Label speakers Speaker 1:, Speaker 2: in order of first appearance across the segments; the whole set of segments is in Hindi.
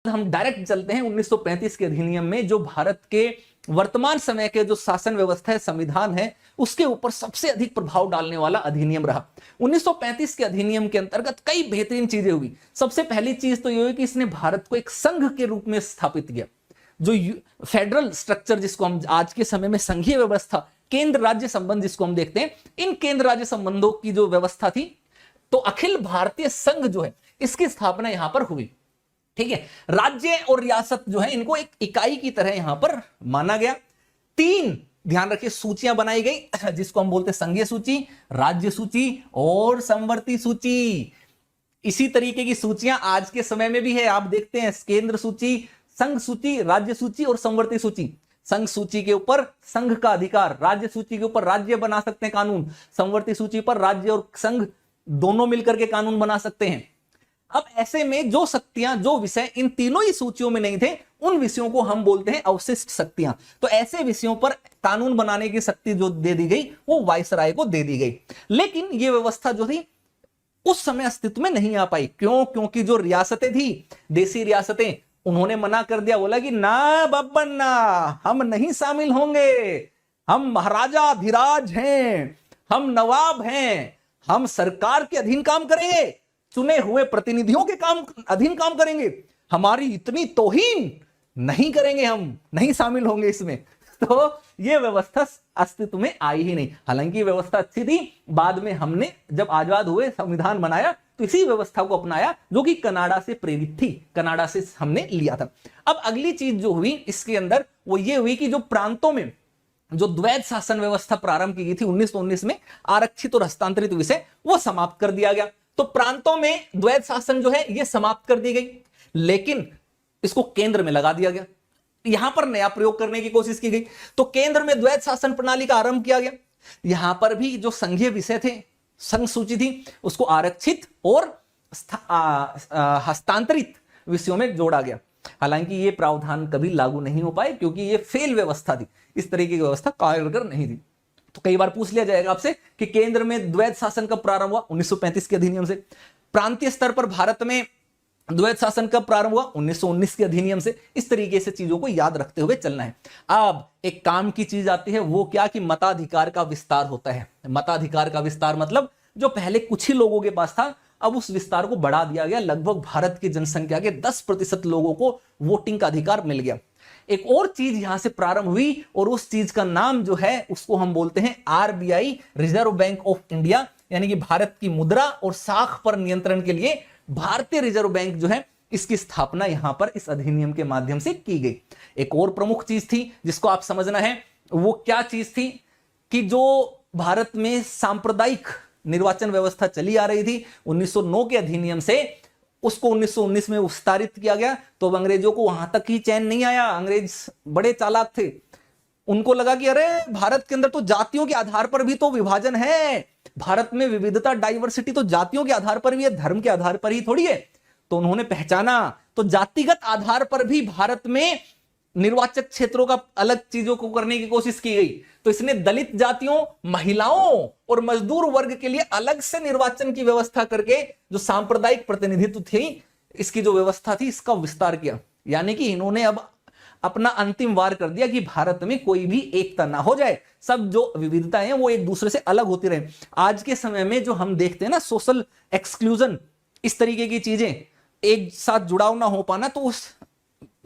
Speaker 1: हम डायरेक्ट चलते हैं 1935 के अधिनियम में, जो भारत के वर्तमान समय के जो शासन व्यवस्था है, संविधान है, उसके ऊपर सबसे अधिक प्रभाव डालने वाला अधिनियम रहा। 1935 के अधिनियम के अंतर्गत कई बेहतरीन चीजें हुई। सबसे पहली चीज तो यह हुई कि इसने भारत को एक संघ के रूप में स्थापित किया। जो फेडरल स्ट्रक्चर, जिसको हम आज के समय में संघीय व्यवस्था, केंद्र राज्य संबंध जिसको हम देखते हैं, इन केंद्र राज्य संबंधों की जो व्यवस्था थी, तो अखिल भारतीय संघ जो है, इसकी स्थापना यहां पर हुई। ठीक है, राज्य और रियासत जो है, इनको एक इकाई की तरह यहां पर माना गया। 3 ध्यान रखिए सूचियां बनाई गई, जिसको हम बोलते हैं संघीय सूची, राज्य सूची और समवर्ती सूची। इसी तरीके की सूचियां आज के समय में भी है, आप देखते हैं केंद्र सूची, संघ सूची, राज्य सूची और समवर्ती सूची। संघ सूची के ऊपर संघ का अधिकार, राज्य सूची के ऊपर राज्य बना सकते हैं कानून, समवर्ती सूची पर राज्य और संघ दोनों मिलकर के कानून बना सकते हैं। अब ऐसे में जो शक्तियां, जो विषय इन तीनों ही सूचियों में नहीं थे, उन विषयों को हम बोलते हैं अवशिष्ट शक्तियां। तो ऐसे विषयों पर कानून बनाने की शक्ति जो दे दी गई, वो वायसराय को दे दी गई। लेकिन ये व्यवस्था जो थी उस समय अस्तित्व में नहीं आ पाई। क्यों? क्योंकि जो रियासतें थी, देसी रियासतें, उन्होंने मना कर दिया, बोला कि ना बब्बन ना, हम नहीं शामिल होंगे, हम महाराजा धीराज हैं, हम नवाब हैं, हम सरकार के अधीन काम करेंगे, चुने हुए प्रतिनिधियों के अधीन काम करेंगे, हमारी इतनी तौहीन नहीं करेंगे, हम नहीं शामिल होंगे इसमें। तो यह व्यवस्था अस्तित्व में आई ही नहीं। हालांकि व्यवस्था अच्छी थी, बाद में हमने जब आजाद हुए, संविधान बनाया, तो इसी व्यवस्था को अपनाया, जो कि कनाडा से प्रेरित थी, कनाडा से हमने लिया था। अब अगली चीज जो हुई इसके अंदर, वो ये हुई कि जो प्रांतों में जो द्वैध शासन व्यवस्था प्रारंभ की गई थी 1919 में, आरक्षित और हस्तांतरित विषय, वो समाप्त कर दिया गया। तो प्रांतों में द्वैध शासन जो है, ये समाप्त कर दी गई, लेकिन इसको केंद्र में लगा दिया गया। यहां पर नया प्रयोग करने की कोशिश की गई, तो केंद्र में द्वैध शासन प्रणाली का आरंभ किया गया। यहां पर भी जो संघीय विषय थे, संघ सूची थी, उसको आरक्षित और हस्तांतरित विषयों में जोड़ा गया। हालांकि ये प्रावधान कभी लागू नहीं हो पाए, क्योंकि ये फेल व्यवस्था थी, इस तरीके की व्यवस्था कारगर नहीं थी। तो कई बार पूछ लिया जाएगा आपसे कि केंद्र में द्वैध शासन कब प्रारंभ हुआ? 1935 के अधिनियम से। प्रांतीय स्तर पर भारत में द्वैध शासन कब प्रारंभ हुआ? 1919 के अधिनियम से। इस तरीके से चीजों को याद रखते हुए चलना है। अब एक काम की चीज आती है, वो क्या कि मताधिकार का विस्तार होता है। मताधिकार का विस्तार मतलब जो पहले कुछ ही लोगों के पास था, अब उस विस्तार को बढ़ा दिया गया। लगभग भारत की जनसंख्या के 10% लोगों को वोटिंग का अधिकार मिल गया। एक और चीज यहां से प्रारंभ हुई, और उस चीज का नाम जो है, उसको हम बोलते हैं RBI, reserve bank of India, यानी कि भारत की मुद्रा और साख पर नियंत्रण के लिए भारतीय रिजर्व बैंक जो है, इसकी स्थापना यहां पर इस अधिनियम के माध्यम से की गई। एक और प्रमुख चीज थी जिसको आप समझना है, वो क्या चीज थी कि जो भारत में सांप्रदायिक निर्वाचन व्यवस्था चली आ रही थी 1909 के अधिनियम से, उसको 1919 में विस्तारित किया गया। तो अब अंग्रेजों को वहां तक ही चैन नहीं आया। अंग्रेज बड़े चालाक थे, उनको लगा कि अरे भारत के अंदर तो जातियों के आधार पर भी तो विभाजन है, भारत में विविधता, डाइवर्सिटी तो जातियों के आधार पर भी है, धर्म के आधार पर ही थोड़ी है। तो उन्होंने पहचाना, तो जातिगत आधार पर भी भारत में निर्वाचक क्षेत्रों का अलग चीजों को करने की कोशिश की गई। तो इसने दलित जातियों, महिलाओं और मजदूर वर्ग के लिए अलग से निर्वाचन की व्यवस्था करके जो सांप्रदायिक प्रतिनिधित्व थी, इसकी जो व्यवस्था थी, इसका विस्तार किया। यानी कि इन्होंने अब अपना अंतिम वार कर दिया कि भारत में कोई भी एकता ना हो जाए, सब जो विविधताएं हैं वो एक दूसरे से अलग होती रहे। आज के समय में जो हम देखते हैं ना, सोशल एक्सक्लूजन, इस तरीके की चीजें, एक साथ जुड़ाव ना हो पाना, तो उस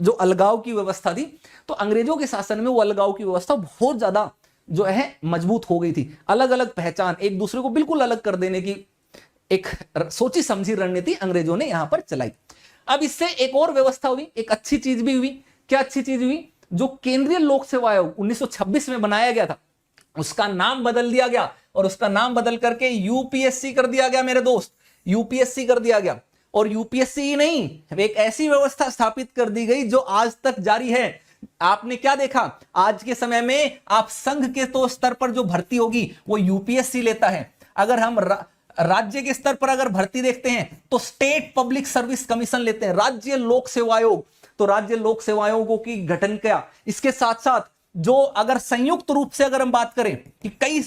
Speaker 1: जो अलगाव की व्यवस्था थी, तो अंग्रेजों के शासन में वो अलगाव की व्यवस्था बहुत ज्यादा जो है मजबूत हो गई थी। अलग अलग पहचान, एक दूसरे को बिल्कुल अलग कर देने की एक सोची समझी रणनीति अंग्रेजों ने यहां पर चलाई। अब इससे एक और व्यवस्था हुई, एक अच्छी चीज भी हुई। क्या अच्छी चीज हुई? जो केंद्रीय लोक सेवा आयोग 1926 में बनाया गया था, उसका नाम बदल दिया गया, और उसका नाम बदल करके यूपीएससी कर दिया गया मेरे दोस्त, यूपीएससी कर दिया गया। और यूपीएससी ही नहीं, एक ऐसी व्यवस्था स्थापित कर दी गई जो आज तक जारी है। आपने क्या देखा, आज के समय में आप संघ के तो स्तर पर जो भर्ती होगी वो यूपीएससी लेता है। अगर हम राज्य के स्तर पर अगर भर्ती देखते हैं तो स्टेट पब्लिक सर्विस कमीशन लेते हैं, राज्य लोक सेवा आयोग। तो राज्य लोक सेवा आयोगों की गठन क्या, इसके साथ साथ जो अगर संयुक्त रूप से अगर हम बात करें कि कई,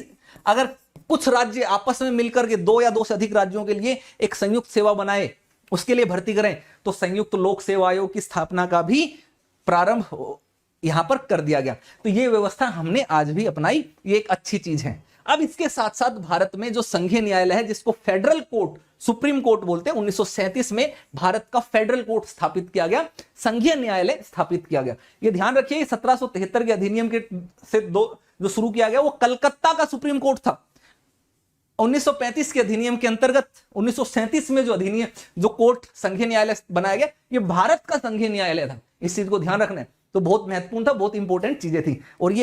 Speaker 1: अगर कुछ राज्य आपस में मिलकर के 2 या 2 से अधिक राज्यों के लिए एक संयुक्त सेवा बनाए, उसके लिए भर्ती करें, तो संयुक्त लोक सेवा आयोग की स्थापना का भी प्रारंभ यहां पर कर दिया गया। तो ये व्यवस्था हमने आज भी अपनाई, ये एक अच्छी चीज है। अब इसके साथ साथ भारत में जो संघीय न्यायालय है, जिसको फेडरल कोर्ट, सुप्रीम कोर्ट बोलते हैं, 1937 में भारत का फेडरल कोर्ट स्थापित किया गया, संघीय न्यायालय स्थापित किया गया। ये ध्यान रखिए, 1773 के अधिनियम के से जो शुरू किया गया वो कलकत्ता का सुप्रीम कोर्ट था। 1935 के अधिनियम के अंतर्गत 1937 में जो अधिनियम, जो कोर्ट संघीय न्यायालय बनाया गया, ये भारत का संघीय न्यायालय था। इस चीज को ध्यान रखना है, तो बहुत महत्वपूर्ण था, बहुत इंपॉर्टेंट चीजें थी। और ये